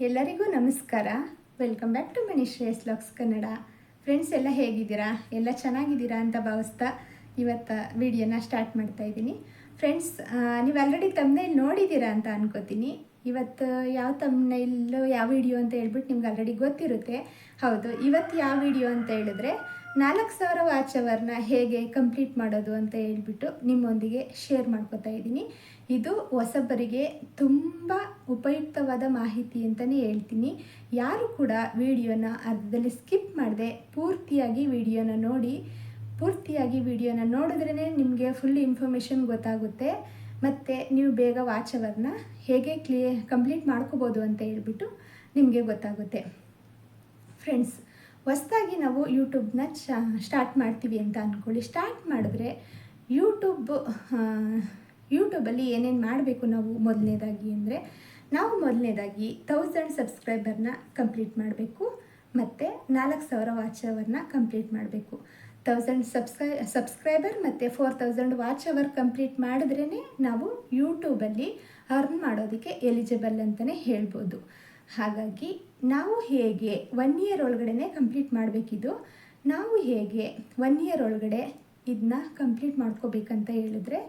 ಎಲ್ಲರಿಗೂ ನಮಸ್ಕಾರ. Welcome back to ಮನಿಶ್ರೇಯಸ್ ವ್ಲಾಗ್ಸ್ ಕನ್ನಡ. ಫ್ರೆಂಡ್ಸ್ ಎಲ್ಲ ಹೇಗಿದ್ದೀರಾ? ಎಲ್ಲ ಚೆನ್ನಾಗಿದ್ದೀರಾ ಅಂತ ಭಾವಿಸ್ತಾ ಇವತ್ತು ವಿಡಿಯೋನ ಸ್ಟಾರ್ಟ್ ಮಾಡ್ತಾ ಇದ್ದೀನಿ. ಫ್ರೆಂಡ್ಸ್, ನೀವು ಆಲ್ರೆಡಿ ತಮ್ನೇಲ್ ನೋಡಿದ್ದೀರಾ ಅಂತ ಅನ್ಕೋತೀನಿ. ಇವತ್ತು ಯಾವ ತಮ್ನೇಲು ಯಾವ ವಿಡಿಯೋ ಅಂತ ಹೇಳ್ಬಿಟ್ಟು ನಿಮ್ಗೆ ಆಲ್ರೆಡಿ ಗೊತ್ತಿರುತ್ತೆ. ಹೌದು, ಇವತ್ತು ಯಾವ ವಿಡಿಯೋ ಅಂತ ಹೇಳಿದ್ರೆ 4000 ವಾಚ್ ಅವರ್ನ ಹೇಗೆ ಕಂಪ್ಲೀಟ್ ಮಾಡೋದು ಅಂತ ಹೇಳ್ಬಿಟ್ಟು ನಿಮ್ಮೊಂದಿಗೆ ಶೇರ್ ಮಾಡ್ಕೋತಾ ಇದ್ದೀನಿ. ಇದು ಹೊಸಬರಿಗೆ ತುಂಬ ಉಪಯುಕ್ತವಾದ ಮಾಹಿತಿ ಅಂತಲೇ ಹೇಳ್ತೀನಿ. ಯಾರು ಕೂಡ ವಿಡಿಯೋನ ಅರ್ಧದಲ್ಲಿ ಸ್ಕಿಪ್ ಮಾಡದೆ ಪೂರ್ತಿಯಾಗಿ ವಿಡಿಯೋನ ನೋಡಿದ್ರೇ ನಿಮಗೆ ಫುಲ್ ಇನ್ಫಾರ್ಮೇಷನ್ ಗೊತ್ತಾಗುತ್ತೆ. ಮತ್ತು ನೀವು ಬೇಗ ವಾಚ್ ಅವರ್ನ ಹೇಗೆ ಕಂಪ್ಲೀಟ್ ಮಾಡ್ಕೋಬೋದು ಅಂತ ಹೇಳ್ಬಿಟ್ಟು ನಿಮಗೆ ಗೊತ್ತಾಗುತ್ತೆ. ಫ್ರೆಂಡ್ಸ್, ಹೊಸದಾಗಿ ನಾವು ಯೂಟ್ಯೂಬ್ನ ಸ್ಟಾರ್ಟ್ ಮಾಡ್ತೀವಿ ಅಂತ ಅಂದ್ಕೊಳ್ಳಿ. ಸ್ಟಾರ್ಟ್ ಮಾಡಿದ್ರೆ ಯೂಟ್ಯೂಬಲ್ಲಿ ಏನೇನು ಮಾಡಬೇಕು ನಾವು ಮೊದಲನೇದಾಗಿ 1000 ಸಬ್ಸ್ಕ್ರೈಬರ್ನ ಕಂಪ್ಲೀಟ್ ಮಾಡಬೇಕು. ಮತ್ತು 4000 ವಾಚ್ ಅವರ್ನ ಕಂಪ್ಲೀಟ್ ಮಾಡಬೇಕು. 1000 ಸಬ್ಸ್ಕ್ರೈಬರ್ ಮತ್ತು 4000 ವಾಚ್ ಅವರ್ ಕಂಪ್ಲೀಟ್ ಮಾಡಿದ್ರೇ ನಾವು ಯೂಟ್ಯೂಬಲ್ಲಿ ಅರ್ನ್ ಮಾಡೋದಕ್ಕೆ ಎಲಿಜಿಬಲ್ ಅಂತಲೇ ಹೇಳ್ಬೋದು. ಹಾಗಾಗಿ ನಾವು ಹೇಗೆ 1 ಇಯರ್ ಒಳಗಡೆ ಕಂಪ್ಲೀಟ್ ಮಾಡಬೇಕಿದು. ನಾವು ಹೇಗೆ 1 ಇಯರ್ ಒಳಗಡೆ ಇದನ್ನ ಕಂಪ್ಲೀಟ್ ಮಾಡ್ಕೋಬೇಕಂತ ಹೇಳಿದ್ರೆ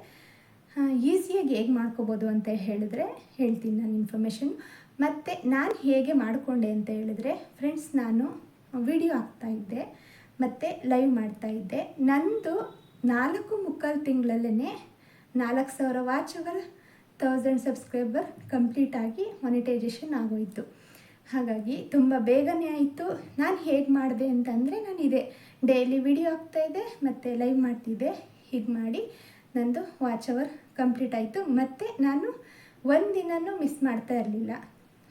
ಈಸಿಯಾಗಿ ಹೇಗೆ ಮಾಡ್ಕೋಬೋದು ಅಂತ ಹೇಳಿದ್ರೆ ಹೇಳ್ತೀನಿ ನಾನು ಇನ್ಫಾರ್ಮೇಷನ್. ಮತ್ತು ನಾನು ಹೇಗೆ ಮಾಡಿಕೊಂಡೆ ಅಂತ ಹೇಳಿದ್ರೆ ಫ್ರೆಂಡ್ಸ್, ನಾನು ವಿಡಿಯೋ ಹಾಕ್ತಾಯಿದ್ದೆ ಮತ್ತು ಲೈವ್ ಮಾಡ್ತಾಯಿದ್ದೆ. ನಂದು 4.25 ತಿಂಗಳಲ್ಲೇ 4000 ವಾಚ್ ಅವರ್ 1000 ಸಬ್ಸ್ಕ್ರೈಬರ್ ಕಂಪ್ಲೀಟ್ ಆಗಿ ಮಾನಿಟೈಸೇಷನ್ ಆಗೋಯಿತು. ಹಾಗಾಗಿ ತುಂಬ ಬೇಗನೆ ಆಯಿತು. ನಾನು ಹೇಗೆ ಮಾಡಿದೆ ಅಂತಂದರೆ, ನಾನು ಇದೇ ಡೈಲಿ ವಿಡಿಯೋ ಹಾಕ್ತಾಯಿದ್ದೆ ಮತ್ತು ಲೈವ್ ಮಾಡ್ತಿದ್ದೆ. ಹೀಗೆ ಮಾಡಿ ನಂದು ವಾಚ್ ಅವರ್ ಕಂಪ್ಲೀಟ್ ಆಯಿತು. ಮತ್ತು ನಾನು ಒಂದಿನೂ ಮಿಸ್ ಮಾಡ್ತಾ ಇರಲಿಲ್ಲ.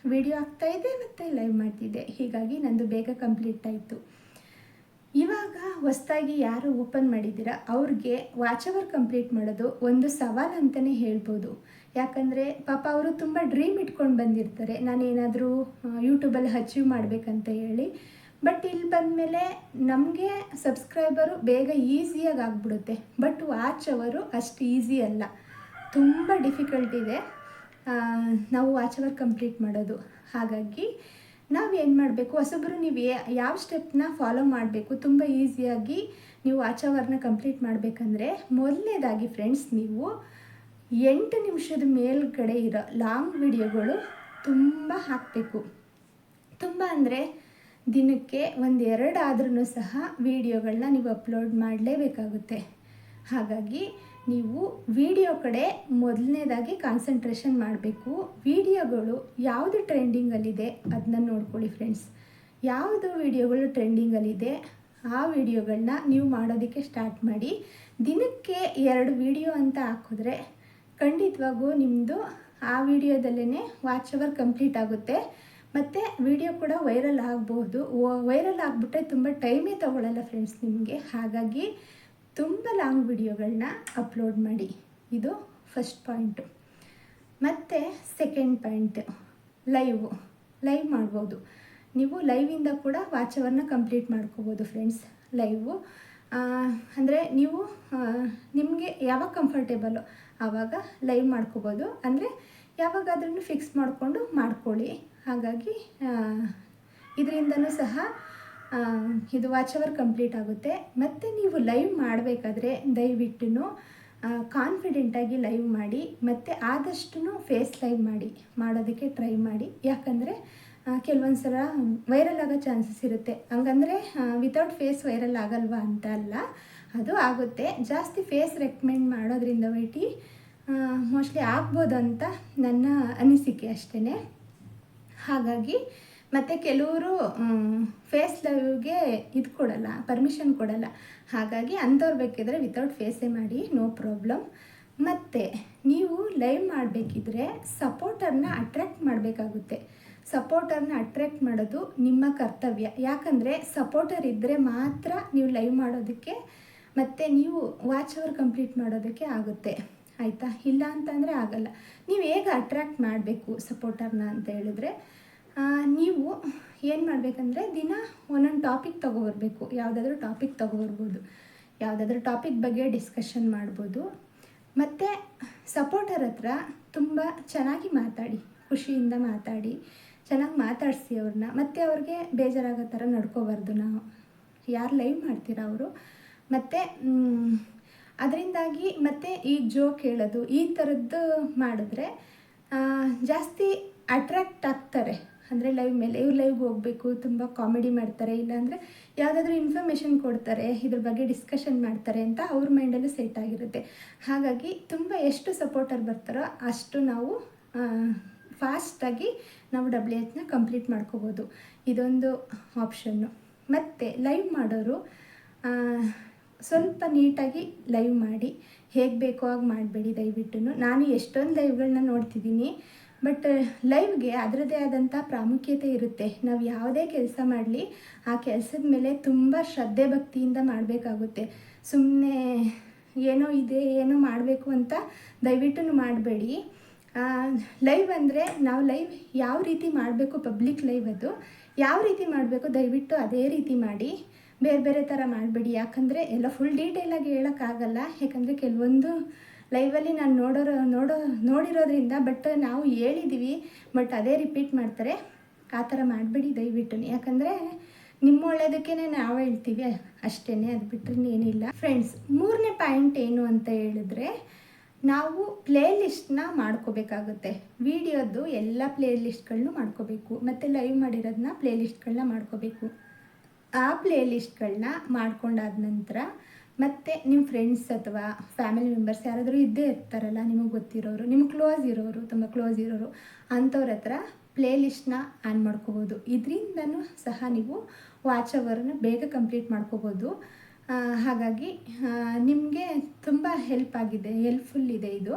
ವಿಡಿಯೋ ಹಾಕ್ತಾಯಿದ್ದೆ ಮತ್ತು ಲೈವ್ ಮಾಡ್ತಿದ್ದೆ. ಹೀಗಾಗಿ ನಂದು ಬೇಗ ಕಂಪ್ಲೀಟ್ ಆಯಿತು. ಇವಾಗ ಹೊಸದಾಗಿ ಯಾರು ಓಪನ್ ಮಾಡಿದ್ದೀರಾ ಅವ್ರಿಗೆ ವಾಚ್ ಅವರ್ ಕಂಪ್ಲೀಟ್ ಮಾಡೋದು ಒಂದು ಸವಾಲು ಅಂತಲೇ ಹೇಳ್ಬೋದು. ಯಾಕಂದರೆ ಪಾಪ ಅವರು ತುಂಬ ಡ್ರೀಮ್ ಇಟ್ಕೊಂಡು ಬಂದಿರ್ತಾರೆ, ನಾನೇನಾದರೂ ಯೂಟ್ಯೂಬಲ್ಲಿ ಅಚೀವ್ ಮಾಡಬೇಕಂತ ಹೇಳಿ. ಬಟ್ ಇಲ್ಲಿ ಬಂದಮೇಲೆ ನಮಗೆ ಸಬ್ಸ್ಕ್ರೈಬರು ಬೇಗ ಈಸಿಯಾಗಿ ಆಗಿಬಿಡುತ್ತೆ. ಬಟ್ ವಾಚ್ ಅವರು ಅಷ್ಟು ಈಸಿ ಅಲ್ಲ, ತುಂಬ ಡಿಫಿಕಲ್ಟ್ ಇದೆ ನಾವು ವಾಚ್ ಅವರ್ ಕಂಪ್ಲೀಟ್ ಮಾಡೋದು. ಹಾಗಾಗಿ ನಾವೇನು ಮಾಡಬೇಕು, ಹೊಸಬರು ನೀವು ಯಾವ ಸ್ಟೆಪ್ನ ಫಾಲೋ ಮಾಡಬೇಕು ತುಂಬ ಈಸಿಯಾಗಿ ನೀವು ವಾಚ್ ಅವರ್ನ ಕಂಪ್ಲೀಟ್ ಮಾಡಬೇಕಂದ್ರೆ, ಮೊದಲನೇದಾಗಿ ಫ್ರೆಂಡ್ಸ್, ನೀವು 8 ನಿಮಿಷದ ಮೇಲ್ಗಡೆ ಇರೋ ಲಾಂಗ್ ವಿಡಿಯೋಗಳು ತುಂಬ ಹಾಕಬೇಕು. ತುಂಬ ಅಂದರೆ ದಿನಕ್ಕೆ 1-2 ಆದ್ರೂ ಸಹ ವಿಡಿಯೋಗಳನ್ನ ನೀವು ಅಪ್ಲೋಡ್ ಮಾಡಲೇಬೇಕಾಗುತ್ತೆ. ಹಾಗಾಗಿ ನೀವು ವಿಡಿಯೋ ಕಡೆ ಮೊದಲನೇದಾಗಿ ಕಾನ್ಸಂಟ್ರೇಷನ್ ಮಾಡಬೇಕು. ವಿಡಿಯೋಗಳು ಯಾವುದು ಟ್ರೆಂಡಿಂಗಲ್ಲಿದೆ ಅದನ್ನ ನೋಡ್ಕೊಳ್ಳಿ ಫ್ರೆಂಡ್ಸ್. ಯಾವುದು ವಿಡಿಯೋಗಳು ಟ್ರೆಂಡಿಂಗಲ್ಲಿದೆ ಆ ವಿಡಿಯೋಗಳನ್ನ ನೀವು ಮಾಡೋದಕ್ಕೆ ಸ್ಟಾರ್ಟ್ ಮಾಡಿ. ದಿನಕ್ಕೆ 2 ವಿಡಿಯೋ ಅಂತ ಹಾಕಿದ್ರೆ ಖಂಡಿತವಾಗೂ ನಿಮ್ಮದು ಆ ವಿಡಿಯೋದಲ್ಲೇ ವಾಚ್ ಅವರ್ ಕಂಪ್ಲೀಟ್ ಆಗುತ್ತೆ. ಮತ್ತು ವಿಡಿಯೋ ಕೂಡ ವೈರಲ್ ಆಗ್ಬೋದು. ವೈರಲ್ ಆಗಿಬಿಟ್ರೆ ತುಂಬ ಟೈಮೇ ತೊಗೊಳ್ಳಲ್ಲ ಫ್ರೆಂಡ್ಸ್ ನಿಮಗೆ. ಹಾಗಾಗಿ ತುಂಬ ಲಾಂಗ್ ವಿಡಿಯೋಗಳನ್ನ ಅಪ್ಲೋಡ್ ಮಾಡಿ. ಇದು ಫಸ್ಟ್ ಪಾಯಿಂಟು. ಮತ್ತು ಸೆಕೆಂಡ್ ಪಾಯಿಂಟ್, ಲೈವ್ ಮಾಡ್ಬೋದು. ನೀವು ಲೈವಿಂದ ಕೂಡ ವಾಚ್ ಅವರ್ನ ಕಂಪ್ಲೀಟ್ ಮಾಡ್ಕೋಬೋದು ಫ್ರೆಂಡ್ಸ್. ಲೈವು ಅಂದರೆ ನೀವು ನಿಮಗೆ ಯಾವಾಗ ಕಂಫರ್ಟೇಬಲು ಆವಾಗ ಲೈವ್ ಮಾಡ್ಕೋಬೋದು. ಅಂದರೆ ಯಾವಾಗಾದ್ರೂ ಫಿಕ್ಸ್ ಮಾಡಿಕೊಂಡು ಮಾಡ್ಕೊಳ್ಳಿ. ಹಾಗಾಗಿ ಇದರಿಂದನೂ ಸಹ ಇದು ವಾಚ್ ಅವರ್ ಕಂಪ್ಲೀಟ್ ಆಗುತ್ತೆ. ಮತ್ತು ನೀವು ಲೈವ್ ಮಾಡಬೇಕಾದ್ರೆ ದಯವಿಟ್ಟು ಕಾನ್ಫಿಡೆಂಟಾಗಿ ಲೈವ್ ಮಾಡಿ. ಮತ್ತು ಆದಷ್ಟು ಫೇಸ್ ಲೈವ್ ಮಾಡೋದಕ್ಕೆ ಟ್ರೈ ಮಾಡಿ. ಯಾಕಂದರೆ ಕೆಲವೊಂದು ಸಲ ವೈರಲ್ ಆಗೋ ಚಾನ್ಸಸ್ ಇರುತ್ತೆ. ಹಂಗಂದರೆ ವಿತೌಟ್ ಫೇಸ್ ವೈರಲ್ ಆಗಲ್ವಾ ಅಂತ ಅಲ್ಲ, ಅದು ಆಗುತ್ತೆ. ಜಾಸ್ತಿ ಫೇಸ್ ರೆಕಮೆಂಡ್ ಮಾಡೋದ್ರಿಂದ ಮೋಸ್ಟ್ಲಿ ಆಗ್ಬೋದು ಅಂತ ನನ್ನ ಅನಿಸಿಕೆ ಅಷ್ಟೇ. ಹಾಗಾಗಿ ಮತ್ತು ಕೆಲವರು ಫೇಸ್ ಲೈವ್ಗೆ ಪರ್ಮಿಷನ್ ಕೊಡಲ್ಲ. ಹಾಗಾಗಿ ಅಂಥವ್ರು ಬೇಕಿದ್ರೆ ವಿತೌಟ್ ಫೇಸೇ ಮಾಡಿ, ನೋ ಪ್ರಾಬ್ಲಮ್. ಮತ್ತು ನೀವು ಲೈವ್ ಮಾಡಬೇಕಿದ್ರೆ ಸಪೋರ್ಟರ್ನ ಅಟ್ರ್ಯಾಕ್ಟ್ ಮಾಡಬೇಕಾಗುತ್ತೆ. ಸಪೋರ್ಟರ್ನ ಅಟ್ರ್ಯಾಕ್ಟ್ ಮಾಡೋದು ನಿಮ್ಮ ಕರ್ತವ್ಯ. ಯಾಕಂದರೆ ಸಪೋರ್ಟರ್ ಇದ್ದರೆ ಮಾತ್ರ ನೀವು ಲೈವ್ ಮಾಡೋದಕ್ಕೆ ಮತ್ತು ನೀವು ವಾಚ್ ಅವರ್ ಕಂಪ್ಲೀಟ್ ಮಾಡೋದಕ್ಕೆ ಆಗುತ್ತೆ. ಆಯಿತಾ? ಇಲ್ಲ ಅಂತಂದರೆ ಆಗಲ್ಲ. ನೀವು ಹೇಗೆ ಅಟ್ರ್ಯಾಕ್ಟ್ ಮಾಡಬೇಕು ಸಪೋರ್ಟರ್ನ ಅಂತ ಹೇಳಿದ್ರೆ, ನೀವು ಏನು ಮಾಡಬೇಕಂದ್ರೆ ದಿನ ಒಂದೊಂದು ಟಾಪಿಕ್ ತೊಗೊಬರ್ಬೇಕು. ಯಾವುದಾದ್ರೂ ಟಾಪಿಕ್ ಬಗ್ಗೆ ಡಿಸ್ಕಷನ್ ಮಾಡ್ಬೋದು. ಮತ್ತು ಸಪೋರ್ಟರ್ ಹತ್ರ ತುಂಬ ಚೆನ್ನಾಗಿ ಮಾತಾಡಿ, ಖುಷಿಯಿಂದ ಮಾತಾಡಿ, ಚೆನ್ನಾಗಿ ಮಾತಾಡಿಸಿ ಅವ್ರನ್ನ. ಮತ್ತು ಅವ್ರಿಗೆ ಬೇಜಾರಾಗೋ ಥರ ನಡ್ಕೋಬಾರ್ದು ನಾವು, ಯಾರು ಲೈವ್ ಮಾಡ್ತೀರಾ ಅವರು. ಮತ್ತು ಅದರಿಂದಾಗಿ ಮತ್ತು ಈ ಜೋಕ್ ಹೇಳೋದು ಈ ಥರದ್ದು ಮಾಡಿದ್ರೆ ಜಾಸ್ತಿ ಅಟ್ರ್ಯಾಕ್ಟ್ ಆಗ್ತಾರೆ. ಅಂದರೆ ಲೈವ್ ಮೇಲೆ ಇವ್ರು ಲೈವ್ಗೆ ಹೋಗಬೇಕು, ತುಂಬ ಕಾಮಿಡಿ ಮಾಡ್ತಾರೆ, ಇಲ್ಲಾಂದರೆ ಯಾವುದಾದ್ರೂ ಇನ್ಫಾರ್ಮೇಷನ್ ಕೊಡ್ತಾರೆ, ಇದ್ರ ಬಗ್ಗೆ ಡಿಸ್ಕಷನ್ ಮಾಡ್ತಾರೆ ಅಂತ ಅವ್ರ ಮೈಂಡಲ್ಲೂ ಸೆಟ್ ಆಗಿರುತ್ತೆ. ಹಾಗಾಗಿ ತುಂಬ ಎಷ್ಟು ಸಪೋರ್ಟರ್ ಬರ್ತಾರೋ ಅಷ್ಟು ನಾವು ಫಾಸ್ಟಾಗಿ ನಾವು WHನ ಕಂಪ್ಲೀಟ್ ಮಾಡ್ಕೋಬೋದು. ಇದೊಂದು ಆಪ್ಷನ್ನು. ಮತ್ತು ಲೈವ್ ಮಾಡೋರು ಸ್ವಲ್ಪ ನೀಟಾಗಿ ಲೈವ್ ಮಾಡಿ, ಹೇಗೆ ಬೇಕೋ ಹಾಗೆ ಮಾಡಬೇಡಿ ದಯವಿಟ್ಟು. ನಾನು ಎಷ್ಟೊಂದು ಲೈವ್ಗಳನ್ನ ನೋಡ್ತಿದ್ದೀನಿ, ಬಟ್ ಲೈವ್ಗೆ ಅದರದ್ದೇ ಆದಂಥ ಪ್ರಾಮುಖ್ಯತೆ ಇರುತ್ತೆ. ನಾವು ಯಾವುದೇ ಕೆಲಸ ಮಾಡಲಿ ಆ ಕೆಲಸದ ಮೇಲೆ ತುಂಬ ಶ್ರದ್ಧೆ ಭಕ್ತಿಯಿಂದ ಮಾಡಬೇಕಾಗುತ್ತೆ. ಸುಮ್ಮನೆ ಏನೋ ಇದೆ ಏನೋ ಮಾಡಬೇಕು ಅಂತ ದಯವಿಟ್ಟು ಮಾಡಬೇಡಿ. ಲೈವ್ ಅಂದರೆ ನಾವು ಲೈವ್ ಯಾವ ರೀತಿ ಮಾಡಬೇಕು, ಪಬ್ಲಿಕ್ ಲೈವ್ ಅದು ಯಾವ ರೀತಿ ಮಾಡಬೇಕು ದಯವಿಟ್ಟು ಅದೇ ರೀತಿ ಮಾಡಿ, ಬೇರೆ ಬೇರೆ ಥರ ಮಾಡಬೇಡಿ. ಯಾಕಂದರೆ ಎಲ್ಲ ಫುಲ್ ಡೀಟೇಲಾಗಿ ಹೇಳೋಕ್ಕಾಗಲ್ಲ, ಯಾಕಂದರೆ ಕೆಲವೊಂದು ಲೈವಲ್ಲಿ ನಾನು ನೋಡಿರೋದ್ರಿಂದ. ಬಟ್ ನಾವು ಹೇಳಿದ್ದೀವಿ, ಬಟ್ ಅದೇ ರಿಪೀಟ್ ಮಾಡ್ತಾರೆ. ಆ ಥರ ಮಾಡಬೇಡಿ ದಯವಿಟ್ಟು. ಯಾಕಂದರೆ ನಿಮ್ಮ ಒಳ್ಳೆಯದಕ್ಕೇ ನಾವು ಹೇಳ್ತೀವಿ ಅಷ್ಟೇ, ಅದು ಬಿಟ್ಟರೆ ಏನಿಲ್ಲ. ಫ್ರೆಂಡ್ಸ್, 3ನೇ ಪಾಯಿಂಟ್ ಏನು ಅಂತ ಹೇಳಿದ್ರೆ, ನಾವು ಪ್ಲೇ ಲಿಸ್ಟ್ನ ಮಾಡ್ಕೋಬೇಕಾಗುತ್ತೆ. ವಿಡಿಯೋದು ಎಲ್ಲ ಪ್ಲೇ ಲಿಸ್ಟ್ಗಳನ್ನೂ ಮಾಡ್ಕೋಬೇಕು, ಮತ್ತು ಲೈವ್ ಮಾಡಿರೋದನ್ನ ಪ್ಲೇ ಲಿಸ್ಟ್ಗಳನ್ನ ಮಾಡ್ಕೋಬೇಕು. ಆ ಪ್ಲೇ ಲಿಸ್ಟ್ಗಳನ್ನ ಮಾಡ್ಕೊಂಡಾದ ನಂತರ ಮತ್ತು ನಿಮ್ಮ ಫ್ರೆಂಡ್ಸ್ ಅಥವಾ ಫ್ಯಾಮಿಲಿ ಮೆಂಬರ್ಸ್ ಯಾರಾದರೂ ಇದ್ದೇ ಇರ್ತಾರಲ್ಲ, ನಿಮಗೆ ಗೊತ್ತಿರೋರು, ನಿಮಗೆ ಕ್ಲೋಸ್ ಇರೋರು, ತುಂಬ ಕ್ಲೋಸ್ ಇರೋರು, ಅಂಥವ್ರ ಹತ್ರ ಪ್ಲೇ ಲಿಸ್ಟ್ನ ಆನ್ ಮಾಡ್ಕೋಬೋದು. ಇದರಿಂದನೂ ಸಹ ನೀವು ವಾಚ್ ಅವರ್ನ ಬೇಗ ಕಂಪ್ಲೀಟ್ ಮಾಡ್ಕೋಬೋದು. ಹಾಗಾಗಿ ನಿಮಗೆ ತುಂಬ ಹೆಲ್ಪ್ಫುಲ್ ಇದೆ ಇದು.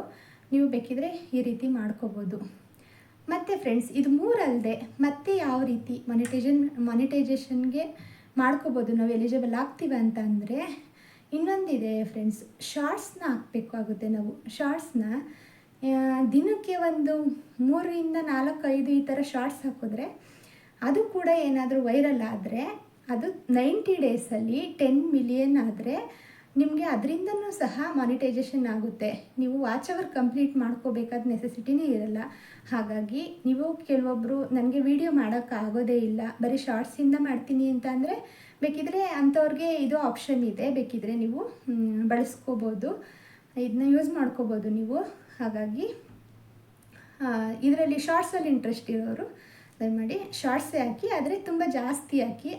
ನೀವು ಬೇಕಿದ್ರೆ ಈ ರೀತಿ ಮಾಡ್ಕೋಬೋದು. ಮತ್ತು ಫ್ರೆಂಡ್ಸ್, ಇದು 3 ಅಲ್ಲದೆ ಮತ್ತೆ ಯಾವ ರೀತಿ ಮಾನಿಟೈಜೇಷನ್ಗೆ ಮಾಡ್ಕೋಬೋದು, ನಾವು ಎಲಿಜಿಬಲ್ ಆಗ್ತೀವಿ ಅಂತ ಅಂದರೆ ಇನ್ನೊಂದಿದೆ ಫ್ರೆಂಡ್ಸ್. ಶಾರ್ಟ್ಸ್ನ ಹಾಕಬೇಕಾಗುತ್ತೆ. ನಾವು ಶಾರ್ಟ್ಸ್ನ ದಿನಕ್ಕೆ ಒಂದು 3ರಿಂದ 4-5 ಈ ಥರ ಶಾರ್ಟ್ಸ್ ಹಾಕಿದ್ರೆ ಅದು ಕೂಡ ಏನಾದರೂ ವೈರಲ್ ಆದರೆ, ಅದು 90 ಡೇಸಲ್ಲಿ 10 ಮಿಲಿಯನ್ ಆದರೆ ನಿಮಗೆ ಅದರಿಂದನೂ ಸಹ ಮಾನಿಟೈಜೇಷನ್ ಆಗುತ್ತೆ. ನೀವು ವಾಚ್ ಅವರ್ ಕಂಪ್ಲೀಟ್ ಮಾಡ್ಕೋಬೇಕಾದ ನೆಸೆಸಿಟಿನೇ ಇರಲ್ಲ. ಹಾಗಾಗಿ ನೀವು ಕೆಲವೊಬ್ಬರು ನನಗೆ ವಿಡಿಯೋ ಮಾಡೋಕ್ಕಾಗೋದೇ ಇಲ್ಲ, ಬರೀ ಶಾರ್ಟ್ಸಿಂದ ಮಾಡ್ತೀನಿ ಅಂತ ಅಂದರೆ ಬೇಕಿದ್ರೆ ಅಂಥವ್ರಿಗೆ ಇದು ಆಪ್ಷನ್ ಇದೆ, ಬೇಕಿದ್ರೆ ನೀವು ಬಳಸ್ಕೋಬೋದು, ಇದನ್ನ ಯೂಸ್ ಮಾಡ್ಕೋಬೋದು ನೀವು. ಹಾಗಾಗಿ ಇದರಲ್ಲಿ ಶಾರ್ಟ್ಸಲ್ಲಿ ಇಂಟ್ರೆಸ್ಟ್ ಇರೋರು ದಯಮಾಡಿ ಶಾರ್ಟ್ಸೇ ಹಾಕಿ, ಆದರೆ ತುಂಬ ಜಾಸ್ತಿ ಹಾಕಿ,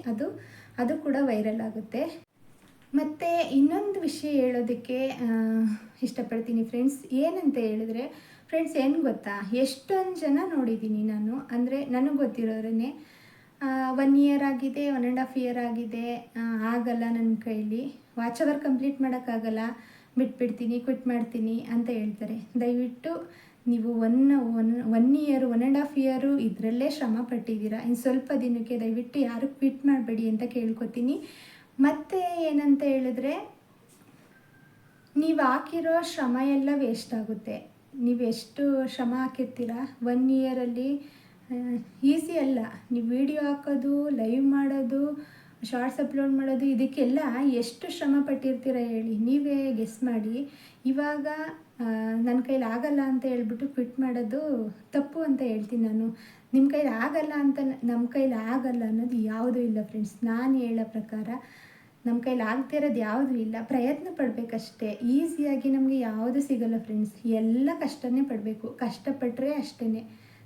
ಅದು ಕೂಡ ವೈರಲ್ ಆಗುತ್ತೆ. ಮತ್ತು ಇನ್ನೊಂದು ವಿಷಯ ಹೇಳೋದಕ್ಕೆ ಇಷ್ಟಪಡ್ತೀನಿ ಫ್ರೆಂಡ್ಸ್. ಏನಂತ ಹೇಳಿದ್ರೆ ಫ್ರೆಂಡ್ಸ್, ಏನು ಗೊತ್ತಾ, ಎಷ್ಟೊಂದು ಜನ ನೋಡಿದ್ದೀನಿ ನಾನು, ಅಂದರೆ ನನಗೆ ಗೊತ್ತಿರೋರೇ 1 ಇಯರ್ ಆಗಿದೆ, 1.5 ಇಯರ್ ಆಗಿದೆ, ಆಗಲ್ಲ ನನ್ನ ಕೈಲಿ, ವಾಚ್ ಅವರ್ ಕಂಪ್ಲೀಟ್ ಮಾಡೋಕ್ಕಾಗಲ್ಲ, ಬಿಟ್ಬಿಡ್ತೀನಿ, ಕ್ವಿಟ್ ಮಾಡ್ತೀನಿ ಅಂತ ಹೇಳ್ತಾರೆ. ದಯವಿಟ್ಟು ನೀವು 1 ಇಯರ್ 1.5 ಇಯರು ಇದರಲ್ಲೇ ಶ್ರಮ ಪಟ್ಟಿದ್ದೀರಾ. ಇನ್ನು ಸ್ವಲ್ಪ ದಿನಕ್ಕೆ ದಯವಿಟ್ಟು ಯಾರು ಕ್ವಿಟ್ ಮಾಡಬೇಡಿ ಅಂತ ಕೇಳ್ಕೊತೀನಿ. ಮತ್ತು ಏನಂತ ಹೇಳಿದ್ರೆ, ನೀವು ಹಾಕಿರೋ ಶ್ರಮ ಎಲ್ಲ ವೇಸ್ಟ್ ಆಗುತ್ತೆ. ನೀವು ಎಷ್ಟು ಶ್ರಮ ಹಾಕಿರ್ತೀರ 1 ಇಯರಲ್ಲಿ, ಈಸಿ ಅಲ್ಲ. ನೀವು ವಿಡಿಯೋ ಹಾಕೋದು, ಲೈವ್ ಮಾಡೋದು, ಶಾರ್ಟ್ಸ್ ಅಪ್ಲೋಡ್ ಮಾಡೋದು, ಇದಕ್ಕೆಲ್ಲ ಎಷ್ಟು ಶ್ರಮ ಪಟ್ಟಿರ್ತೀರ ಹೇಳಿ, ನೀವೇ ಗೆಸ್ ಮಾಡಿ. ಇವಾಗ ನನ್ನ ಕೈಲಿ ಆಗಲ್ಲ ಅಂತ ಹೇಳ್ಬಿಟ್ಟು ಕ್ವಿಟ್ ಮಾಡೋದು ತಪ್ಪು ಅಂತ ಹೇಳ್ತೀನಿ ನಾನು. ನಿಮ್ಮ ಕೈಲಿ ಆಗಲ್ಲ ಅಂತ, ನಮ್ಮ ಕೈಲಿ ಆಗಲ್ಲ ಅನ್ನೋದು ಯಾವುದೂ ಇಲ್ಲ ಫ್ರೆಂಡ್ಸ್. ನಾನು ಹೇಳೋ ಪ್ರಕಾರ ನಮ್ಮ ಕೈಲಿ ಆಗ್ತಾ ಇರೋದು ಯಾವುದೂ ಇಲ್ಲ, ಪ್ರಯತ್ನ ಪಡಬೇಕಷ್ಟೇ. ಈಸಿಯಾಗಿ ನಮಗೆ ಯಾವುದು ಸಿಗಲ್ಲ ಫ್ರೆಂಡ್ಸ್, ಎಲ್ಲ ಕಷ್ಟನೇ ಪಡಬೇಕು. ಕಷ್ಟಪಟ್ಟರೆ ಅಷ್ಟೇ,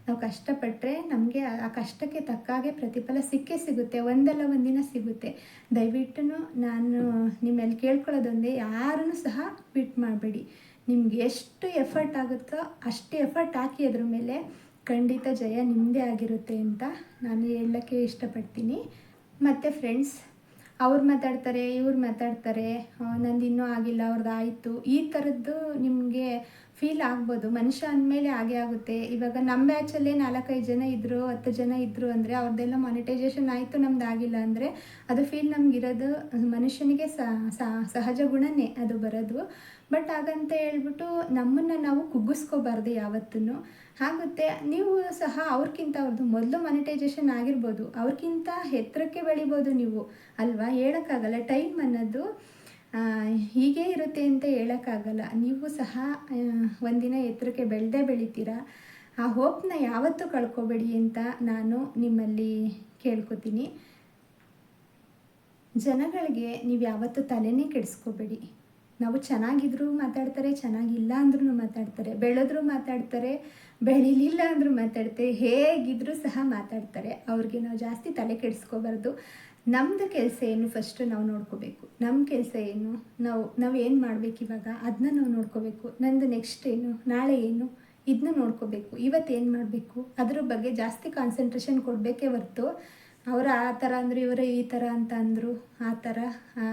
ನಾವು ಕಷ್ಟಪಟ್ಟರೆ ನಮಗೆ ಆ ಕಷ್ಟಕ್ಕೆ ತಕ್ಕಾಗೆ ಪ್ರತಿಫಲ ಸಿಗುತ್ತೆ, ಒಂದಲ್ಲ ಒಂದಿನ ಸಿಗುತ್ತೆ. ದಯವಿಟ್ಟು ನಾನು ನಿಮ್ಮಲ್ಲಿ ಕೇಳ್ಕೊಳ್ಳೋದೊಂದೇ, ಯಾರನ್ನೂ ಸಹ ಕ್ವಿಟ್ ಮಾಡಬೇಡಿ. ನಿಮ್ಗೆ ಎಷ್ಟು ಎಫರ್ಟ್ ಆಗುತ್ತೋ ಅಷ್ಟು ಎಫರ್ಟ್ ಹಾಕಿ, ಅದ್ರ ಮೇಲೆ ಖಂಡಿತ ಜಯ ನಿಮ್ಮದೇ ಆಗಿರುತ್ತೆ ಅಂತ ನಾನು ಹೇಳೋಕ್ಕೆ ಇಷ್ಟಪಡ್ತೀನಿ. ಮತ್ತು ಫ್ರೆಂಡ್ಸ್, ಅವ್ರು ಮಾತಾಡ್ತಾರೆ, ಇವ್ರು ಮಾತಾಡ್ತಾರೆ, ನಂದು ಇನ್ನೂ ಆಗಿಲ್ಲ, ಅವ್ರದ್ದು ಆಯಿತು, ಈ ಥರದ್ದು ನಿಮಗೆ ಫೀಲ್ ಆಗ್ಬೋದು. ಮನುಷ್ಯ ಅಂದಮೇಲೆ ಹಾಗೆ ಆಗುತ್ತೆ. ಇವಾಗ ನಮ್ಮ ಬ್ಯಾಚಲ್ಲೇ 4-5 ಜನ ಇದ್ದರು, 10 ಜನ ಇದ್ದರು ಅಂದರೆ ಅವ್ರದ್ದೆಲ್ಲ ಮಾನಿಟೈಜೇಷನ್ ಆಯಿತು, ನಮ್ದು ಆಗಿಲ್ಲ ಅಂದರೆ ಅದು ಫೀಲ್ ನಮಗಿರೋದು ಮನುಷ್ಯನಿಗೆ ಸಹಜ ಗುಣನೇ ಅದು ಬರೋದು. ಬಟ್ ಹಾಗಂತ ಹೇಳ್ಬಿಟ್ಟು ನಮ್ಮನ್ನು ನಾವು ಕುಗ್ಗಿಸ್ಕೋಬಾರ್ದು ಯಾವತ್ತೂ. ಆಗುತ್ತೆ, ನೀವು ಸಹ ಅವ್ರದ್ದು ಮೊದಲು ಮಾನಿಟೈಜೇಷನ್ ಆಗಿರ್ಬೋದು, ಅವ್ರಿಗಿಂತ ಎತ್ತರಕ್ಕೆ ಬೆಳಿಬೋದು ನೀವು ಅಲ್ವಾ. ಹೇಳೋಕ್ಕಾಗಲ್ಲ, ಟೈಮ್ ಅನ್ನೋದು ಹೀಗೆ ಇರುತ್ತೆ ಅಂತ ಹೇಳೋಕ್ಕಾಗಲ್ಲ. ನೀವು ಸಹ ಒಂದಿನ ಎತ್ತರಕ್ಕೆ ಬೆಳೆದೇ ಬೆಳಿತೀರಾ. ಆ ಹೋಪ್ನ ಯಾವತ್ತೂ ಕಳ್ಕೊಬೇಡಿ ಅಂತ ನಾನು ನಿಮ್ಮಲ್ಲಿ ಕೇಳ್ಕೊತೀನಿ. ಜನಗಳಿಗೆ ನೀವು ಯಾವತ್ತೂ ತಲೆನೇ ಕೆಡಿಸ್ಕೋಬೇಡಿ. ನಾವು ಚೆನ್ನಾಗಿದ್ರೂ ಮಾತಾಡ್ತಾರೆ, ಚೆನ್ನಾಗಿಲ್ಲ ಅಂದ್ರೂ ಮಾತಾಡ್ತಾರೆ, ಬೆಳೆದ್ರೂ ಮಾತಾಡ್ತಾರೆ, ಬೆಳಿಲಿಲ್ಲ ಅಂದರೂ ಮಾತಾಡ್ತಾರೆ, ಹೇಗಿದ್ರೂ ಸಹ ಮಾತಾಡ್ತಾರೆ. ಅವ್ರಿಗೆ ನಾವು ಜಾಸ್ತಿ ತಲೆ ಕೆಡಿಸ್ಕೋಬಾರ್ದು. ನಮ್ಮದು ಕೆಲಸ ಏನು ಫಸ್ಟು ನಾವು ನೋಡ್ಕೋಬೇಕು. ನಮ್ಮ ಕೆಲಸ ಏನು, ನಾವು ಏನು ಮಾಡಬೇಕು ಇವಾಗ ಅದನ್ನ ನಾವು ನೋಡ್ಕೋಬೇಕು. ನಂದು ನೆಕ್ಸ್ಟ್ ಏನು, ನಾಳೆ ಏನು, ಇದನ್ನ ನೋಡ್ಕೋಬೇಕು. ಇವತ್ತು ಏನು ಮಾಡಬೇಕು ಅದ್ರ ಬಗ್ಗೆ ಜಾಸ್ತಿ ಕಾನ್ಸಂಟ್ರೇಷನ್ ಕೊಡಬೇಕೇ ಹೊರ್ತು ಅವರು ಆ ಥರ ಅಂದರು, ಇವರು ಈ ಥರ ಅಂತ ಅಂದರು, ಆ ಥರ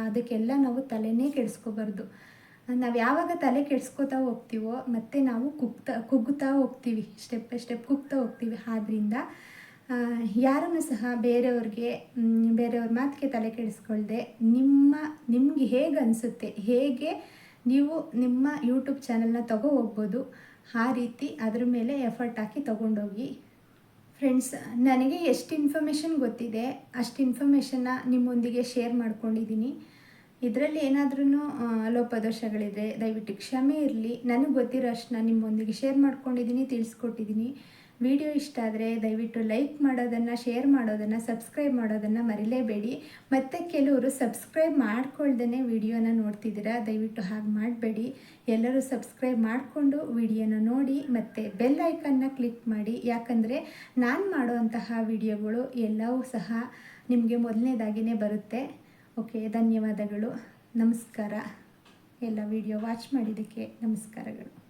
ಅದಕ್ಕೆಲ್ಲ ನಾವು ತಲೆನೇ ಕೆಡಿಸ್ಕೋಬಾರ್ದು. ನಾವು ಯಾವಾಗ ತಲೆ ಕೆಡಿಸ್ಕೋತಾ ಹೋಗ್ತೀವೋ ಮತ್ತು ನಾವು ಕುಗ್ಗುತ್ತಾ ಹೋಗ್ತೀವಿ, ಸ್ಟೆಪ್ ಬೈ ಸ್ಟೆಪ್ ಕುಗ್ತಾ ಹೋಗ್ತೀವಿ. ಆದ್ದರಿಂದ ಯಾರನ್ನು ಸಹ ಬೇರೆಯವ್ರ ಮಾತಿಗೆ ತಲೆ ಕೆಡಿಸ್ಕೊಳ್ದೆ ನಿಮಗೆ ಹೇಗೆ ಅನಿಸುತ್ತೆ, ಹೇಗೆ ನೀವು ನಿಮ್ಮ ಯೂಟ್ಯೂಬ್ ಚಾನಲ್ನ ಹೋಗ್ಬೋದು ಆ ರೀತಿ ಅದ್ರ ಮೇಲೆ ಎಫರ್ಟ್ ಹಾಕಿ ತೊಗೊಂಡೋಗಿ. ಫ್ರೆಂಡ್ಸ್, ನನಗೆ ಎಷ್ಟು ಇನ್ಫಾರ್ಮೇಷನ್ ಗೊತ್ತಿದೆ ಅಷ್ಟು ಇನ್ಫಾರ್ಮೇಷನ್ನ ನಿಮ್ಮೊಂದಿಗೆ ಶೇರ್ ಮಾಡ್ಕೊಂಡಿದ್ದೀನಿ. ಇದರಲ್ಲಿ ಏನಾದ್ರೂ ಲೋಪದೋಷಗಳಿದೆ ದಯವಿಟ್ಟು ಕ್ಷಮೆ ಇರಲಿ. ನನಗೆ ಗೊತ್ತಿರೋ ಅಷ್ಟನ್ನ ನಿಮ್ಮೊಂದಿಗೆ ಶೇರ್ ಮಾಡ್ಕೊಂಡಿದ್ದೀನಿ, ತಿಳಿಸ್ಕೊಟ್ಟಿದ್ದೀನಿ. ವಿಡಿಯೋ ಇಷ್ಟ ಆದರೆ ದಯವಿಟ್ಟು ಲೈಕ್ ಮಾಡೋದನ್ನು, ಶೇರ್ ಮಾಡೋದನ್ನು, ಸಬ್ಸ್ಕ್ರೈಬ್ ಮಾಡೋದನ್ನು ಮರಿಲೇಬೇಡಿ. ಮತ್ತು ಕೆಲವರು ಸಬ್ಸ್ಕ್ರೈಬ್ ಮಾಡ್ಕೊಳ್ದೇ ವಿಡಿಯೋನ ನೋಡ್ತಿದ್ದೀರಾ, ದಯವಿಟ್ಟು ಹಾಗೆ ಮಾಡಬೇಡಿ. ಎಲ್ಲರೂ ಸಬ್ಸ್ಕ್ರೈಬ್ ಮಾಡಿಕೊಂಡು ವಿಡಿಯೋನ ನೋಡಿ ಮತ್ತು ಬೆಲ್ ಐಕನ್ನ ಕ್ಲಿಕ್ ಮಾಡಿ. ಯಾಕಂದರೆ ನಾನು ಮಾಡುವಂತಹ ವಿಡಿಯೋಗಳು ಎಲ್ಲವೂ ಸಹ ನಿಮಗೆ ಮೊದಲನೇದಾಗಿಯೇ ಬರುತ್ತೆ. ಓಕೆ, ಧನ್ಯವಾದಗಳು, ನಮಸ್ಕಾರ. ಎಲ್ಲ ವಿಡಿಯೋ ವಾಚ್ ಮಾಡಿದ್ದಕ್ಕೆ ನಮಸ್ಕಾರಗಳು.